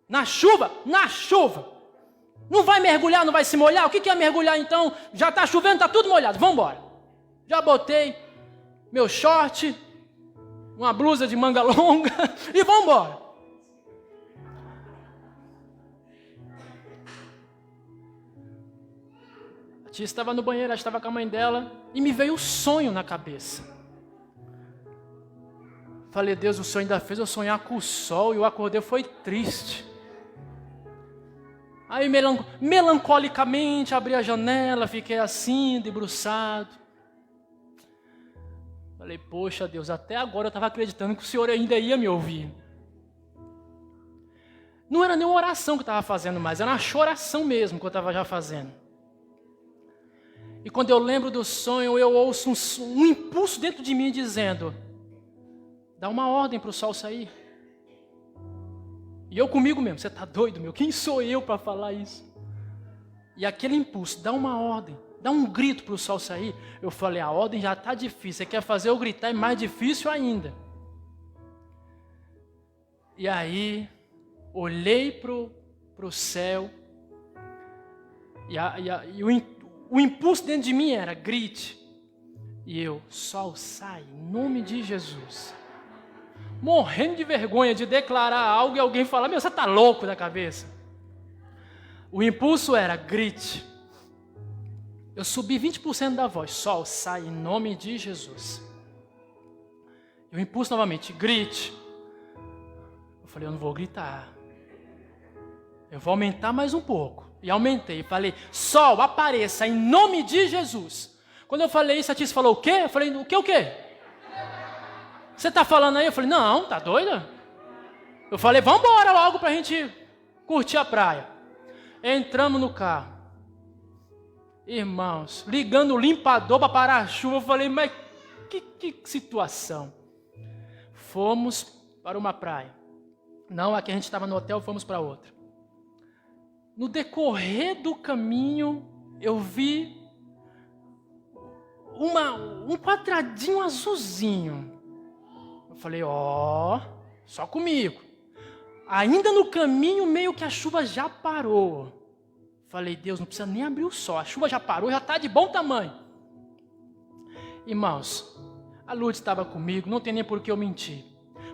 Na chuva. Não vai mergulhar, não vai se molhar? O que é mergulhar então? Já está chovendo, está tudo molhado, vambora. Já botei meu short, uma blusa de manga longa e vambora. A tia estava no banheiro, ela estava com a mãe dela e me veio um sonho na cabeça. Falei, Deus, o Senhor ainda fez eu sonhar com o sol e eu acordei, foi triste. Aí melancolicamente abri a janela, fiquei assim, debruçado. Falei, poxa Deus, até agora eu estava acreditando que o Senhor ainda ia me ouvir. Não era nem uma oração que eu estava fazendo mais, era uma choração mesmo que eu estava já fazendo. E quando eu lembro do sonho, eu ouço um impulso dentro de mim dizendo, dá uma ordem para o sol sair. E eu comigo mesmo, você está doido, meu? Quem sou eu para falar isso? E aquele impulso, dá uma ordem, dá um grito para o sol sair. Eu falei, a ordem já está difícil, você quer fazer eu gritar, é mais difícil ainda. E aí, olhei para o céu, e o impulso dentro de mim era, grite. E eu, sol sai, em nome de Jesus. Morrendo de vergonha de declarar algo e alguém falar, meu, você está louco da cabeça. O impulso era, grite. Eu subi 20% da voz, sol sai, em nome de Jesus. E o impulso novamente, grite. Eu falei, eu não vou gritar. Eu vou aumentar mais um pouco. E aumentei, falei, sol, apareça em nome de Jesus. Quando eu falei isso, a Tícia falou, o quê? Eu falei, o quê? Você está falando aí? Eu falei, não, tá doida? Eu falei, vamos embora logo para a gente curtir a praia. Entramos no carro. Irmãos, ligando o limpador para parar a chuva, eu falei, mas que situação. Fomos para uma praia. Não, aqui a gente estava no hotel, fomos para outra. No decorrer do caminho, eu vi um quadradinho azulzinho. Eu falei, só comigo. Ainda no caminho, meio que a chuva já parou. Falei, Deus, não precisa nem abrir o sol. A chuva já parou, já está de bom tamanho. Irmãos, a Lourdes estava comigo, não tem nem por que eu mentir.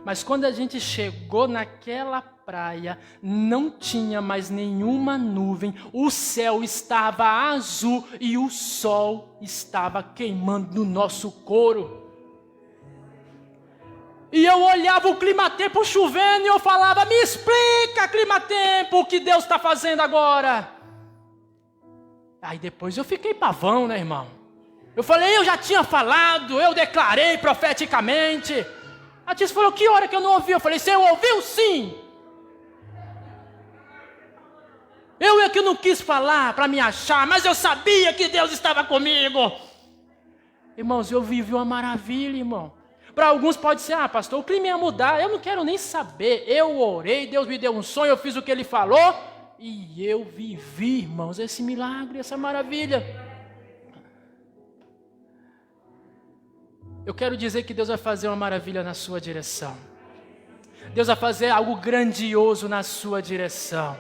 Mas quando a gente chegou naquela praia, não tinha mais nenhuma nuvem, o céu estava azul e o sol estava queimando no nosso couro. E eu olhava o clima-tempo chovendo e eu falava, me explica, clima-tempo, o que Deus está fazendo agora? Aí depois eu fiquei pavão, né, irmão? Eu falei, eu já tinha falado, eu declarei profeticamente. A Tícia falou, que hora que eu não ouvi? Eu falei, você ouviu sim. Eu é que não quis falar para me achar, mas eu sabia que Deus estava comigo. Irmãos, eu vivi uma maravilha, irmão. Para alguns pode ser, pastor, o clima ia mudar, eu não quero nem saber. Eu orei, Deus me deu um sonho, eu fiz o que Ele falou. E eu vivi, irmãos, esse milagre, essa maravilha. Eu quero dizer que Deus vai fazer uma maravilha na sua direção. Deus vai fazer algo grandioso na sua direção.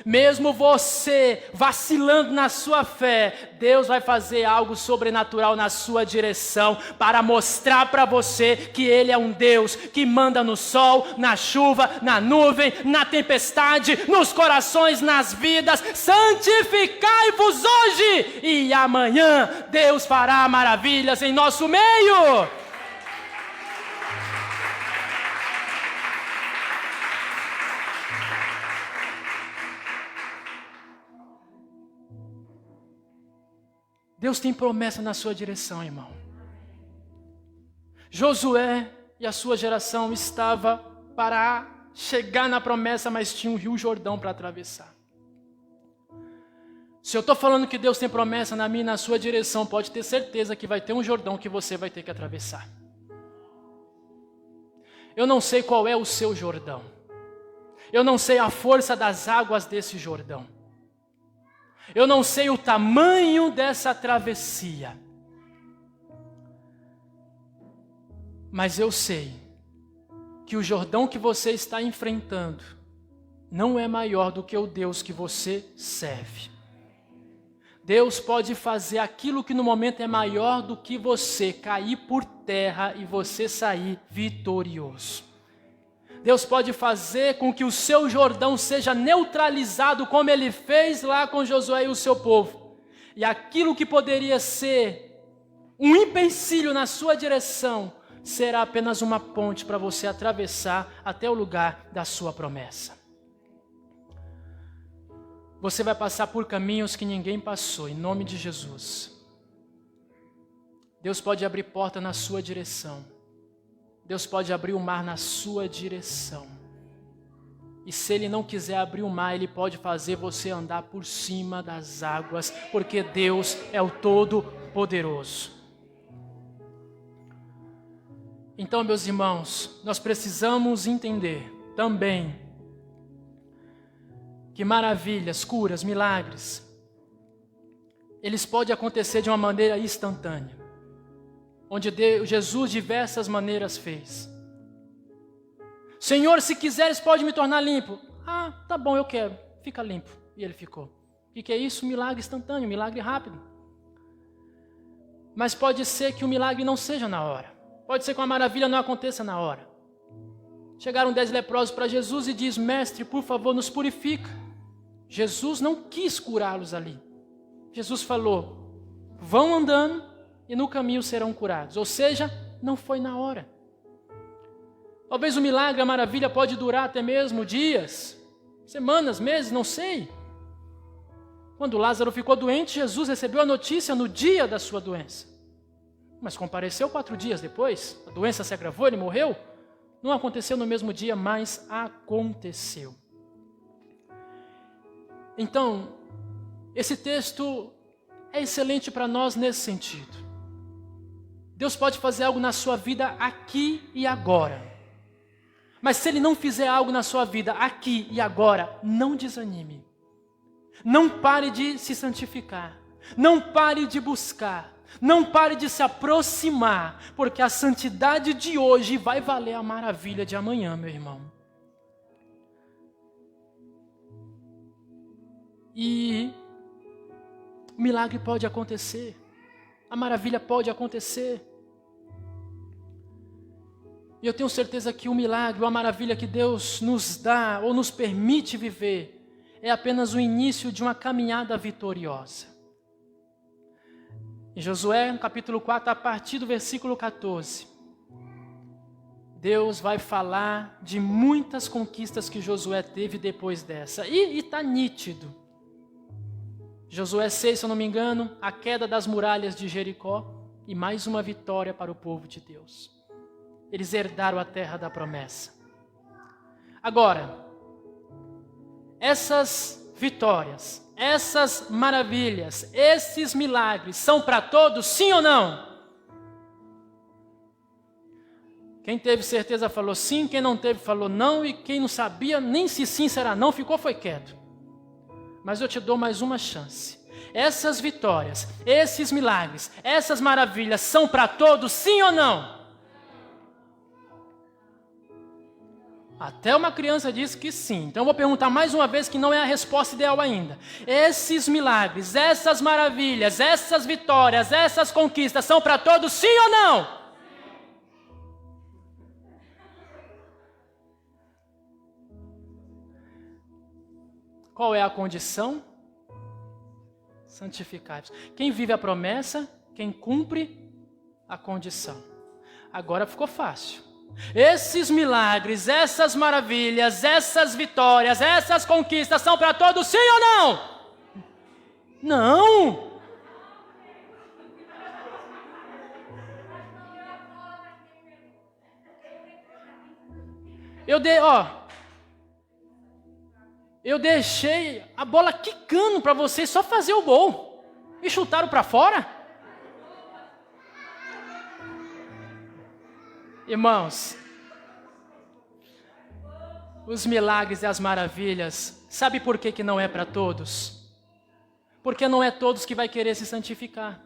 Mesmo você vacilando na sua fé, Deus vai fazer algo sobrenatural na sua direção para mostrar para você que Ele é um Deus que manda no sol, na chuva, na nuvem, na tempestade, nos corações, nas vidas. Santificai-vos hoje e amanhã Deus fará maravilhas em nosso meio. Deus tem promessa na sua direção, irmão. Josué e a sua geração estava para chegar na promessa, mas tinha o Rio Jordão para atravessar. Se eu estou falando que Deus tem promessa na minha e na sua direção, pode ter certeza que vai ter um Jordão que você vai ter que atravessar. Eu não sei qual é o seu Jordão. Eu não sei a força das águas desse Jordão. Eu não sei o tamanho dessa travessia. Mas eu sei que o Jordão que você está enfrentando não é maior do que o Deus que você serve. Deus pode fazer aquilo que no momento é maior do que você, cair por terra e você sair vitorioso. Deus pode fazer com que o seu Jordão seja neutralizado, como Ele fez lá com Josué e o seu povo. E aquilo que poderia ser um empecilho na sua direção, será apenas uma ponte para você atravessar até o lugar da sua promessa. Você vai passar por caminhos que ninguém passou, em nome de Jesus. Deus pode abrir porta na sua direção. Deus pode abrir o mar na sua direção. E se Ele não quiser abrir o mar, Ele pode fazer você andar por cima das águas, porque Deus é o Todo-Poderoso. Então, meus irmãos, nós precisamos entender também que maravilhas, curas, milagres, eles podem acontecer de uma maneira instantânea, onde Jesus de diversas maneiras fez. Senhor, se quiseres, pode me tornar limpo. Ah, tá bom, eu quero. Fica limpo. E ele ficou. O que é isso? Um milagre instantâneo, um milagre rápido. Mas pode ser que o milagre não seja na hora. Pode ser que uma maravilha não aconteça na hora. Chegaram 10 leprosos para Jesus e diz: mestre, por favor, nos purifica. Jesus não quis curá-los ali. Jesus falou: vão andando e no caminho serão curados. Ou seja, não foi na hora. Talvez o milagre, a maravilha pode durar até mesmo dias, semanas, meses, não sei. Quando Lázaro ficou doente, Jesus recebeu a notícia no dia da sua doença. Mas compareceu 4 dias depois, a doença se agravou, ele morreu. Não aconteceu no mesmo dia, mas aconteceu. Então, esse texto é excelente para nós nesse sentido. Deus pode fazer algo na sua vida aqui e agora. Mas se Ele não fizer algo na sua vida aqui e agora, não desanime. Não pare de se santificar. Não pare de buscar. Não pare de se aproximar, porque a santidade de hoje vai valer a maravilha de amanhã, meu irmão. E o milagre pode acontecer. A maravilha pode acontecer. E eu tenho certeza que o milagre, a maravilha que Deus nos dá ou nos permite viver é apenas o início de uma caminhada vitoriosa. Em Josué, no capítulo 4, a partir do versículo 14, Deus vai falar de muitas conquistas que Josué teve depois dessa. E está nítido. Josué 6, se eu não me engano, a queda das muralhas de Jericó e mais uma vitória para o povo de Deus. Eles herdaram a terra da promessa. Agora, essas vitórias, essas maravilhas, esses milagres são para todos, sim ou não? Quem teve certeza falou sim, quem não teve falou não, e quem não sabia nem se sim será não, ficou foi quieto. Mas eu te dou mais uma chance. Essas vitórias, esses milagres, essas maravilhas são para todos, sim ou não? Até uma criança disse que sim. Então eu vou perguntar mais uma vez, que não é a resposta ideal ainda. Esses milagres, essas maravilhas, essas vitórias, essas conquistas são para todos, sim ou não? Qual é a condição? Santificados. Quem vive a promessa, quem cumpre a condição. Agora ficou fácil. Esses milagres, essas maravilhas, essas vitórias, essas conquistas são para todos, sim ou não? Não! Eu deixei a bola quicando para vocês só fazer o gol. E chutaram para fora? Irmãos, os milagres e as maravilhas, sabe por que não é para todos? Porque não é todos que vai querer se santificar.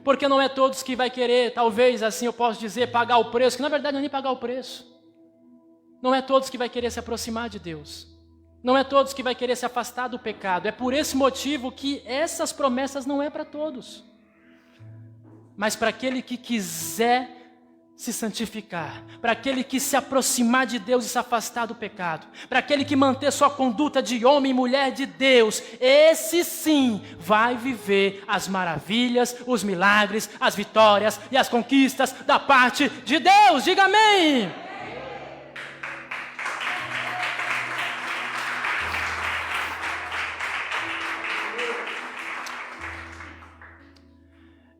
Porque não é todos que vai querer, talvez assim eu posso dizer, pagar o preço, que na verdade não é nem pagar o preço. Não é todos que vai querer se aproximar de Deus. Não é todos que vai querer se afastar do pecado. É por esse motivo que essas promessas não é para todos. Mas para aquele que quiser se santificar, para aquele que se aproximar de Deus e se afastar do pecado, para aquele que manter sua conduta de homem e mulher de Deus, esse sim vai viver as maravilhas, os milagres, as vitórias e as conquistas da parte de Deus. Diga amém!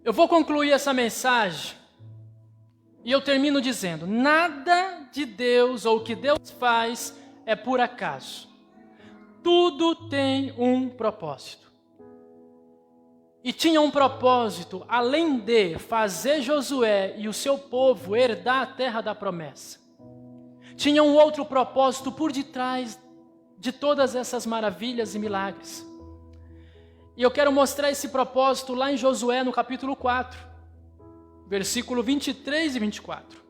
Eu vou concluir essa mensagem e eu termino dizendo: nada de Deus ou o que Deus faz é por acaso. Tudo tem um propósito. E tinha um propósito, além de fazer Josué e o seu povo herdar a terra da promessa. Tinha um outro propósito por detrás de todas essas maravilhas e milagres. E eu quero mostrar esse propósito lá em Josué, no capítulo 4, versículo 23 e 24.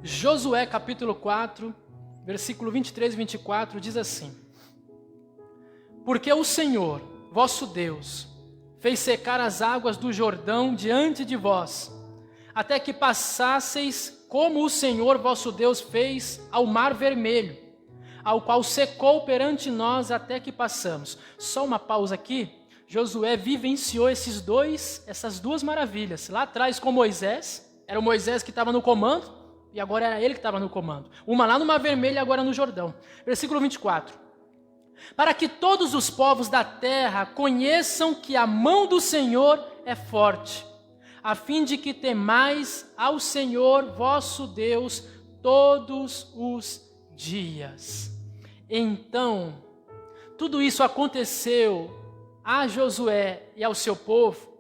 Josué capítulo 4, versículo 23 e 24 diz assim: Porque o Senhor, vosso Deus, fez secar as águas do Jordão diante de vós, até que passasseis como o Senhor vosso Deus fez ao Mar Vermelho, ao qual secou perante nós até que passamos. Só uma pausa aqui. Josué vivenciou essas duas maravilhas. Lá atrás com Moisés, era o Moisés que estava no comando, e agora era ele que estava no comando. Uma lá no Mar Vermelho e agora no Jordão. Versículo 24. Para que todos os povos da terra conheçam que a mão do Senhor é forte, a fim de que temais ao Senhor vosso Deus todos os dias. Então, tudo isso aconteceu a Josué e ao seu povo,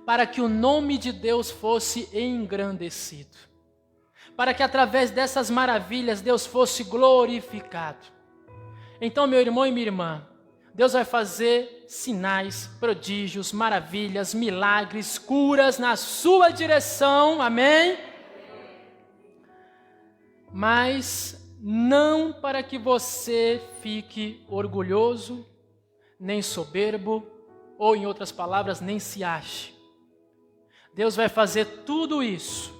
para que o nome de Deus fosse engrandecido, para que através dessas maravilhas Deus fosse glorificado. Então, meu irmão e minha irmã, Deus vai fazer sinais, prodígios, maravilhas, milagres, curas na sua direção, amém? Mas não para que você fique orgulhoso, nem soberbo, ou em outras palavras, nem se ache. Deus vai fazer tudo isso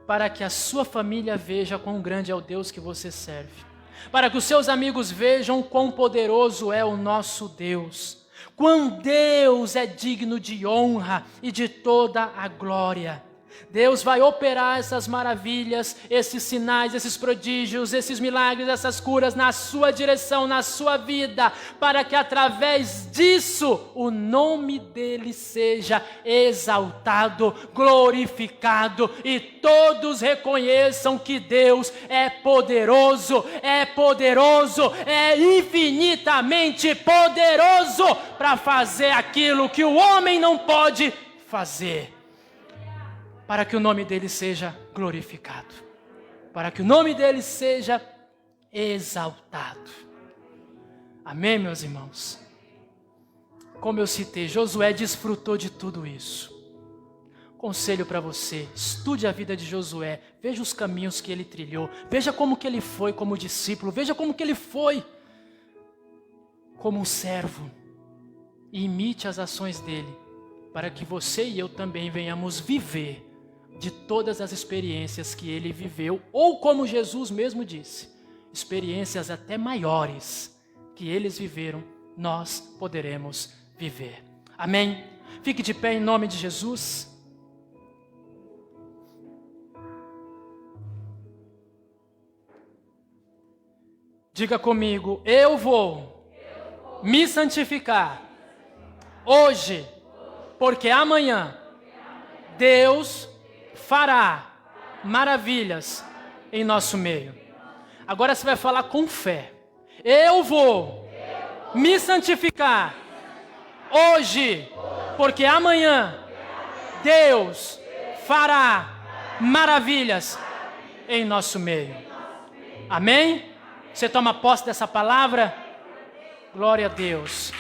para que a sua família veja quão grande é o Deus que você serve, para que os seus amigos vejam quão poderoso é o nosso Deus, quão Deus é digno de honra e de toda a glória. Deus vai operar essas maravilhas, esses sinais, esses prodígios, esses milagres, essas curas na sua direção, na sua vida, para que através disso o nome dele seja exaltado, glorificado e todos reconheçam que Deus é poderoso, é infinitamente poderoso para fazer aquilo que o homem não pode fazer. Para que o nome dele seja glorificado, para que o nome dele seja exaltado. Amém, meus irmãos? Como eu citei, Josué desfrutou de tudo isso. Conselho para você, estude a vida de Josué, veja os caminhos que ele trilhou, veja como que ele foi como discípulo, veja como que ele foi como um servo, e imite as ações dele, para que você e eu também venhamos viver de todas as experiências que ele viveu, ou como Jesus mesmo disse, experiências até maiores que eles viveram, nós poderemos viver. Amém? Fique de pé em nome de Jesus. Diga comigo, eu vou me santificar hoje, porque amanhã Deus fará maravilhas em nosso meio. Agora você vai falar com fé. Eu vou me santificar hoje, porque amanhã Deus fará maravilhas em nosso meio. Amém? Você toma posse dessa palavra? Glória a Deus.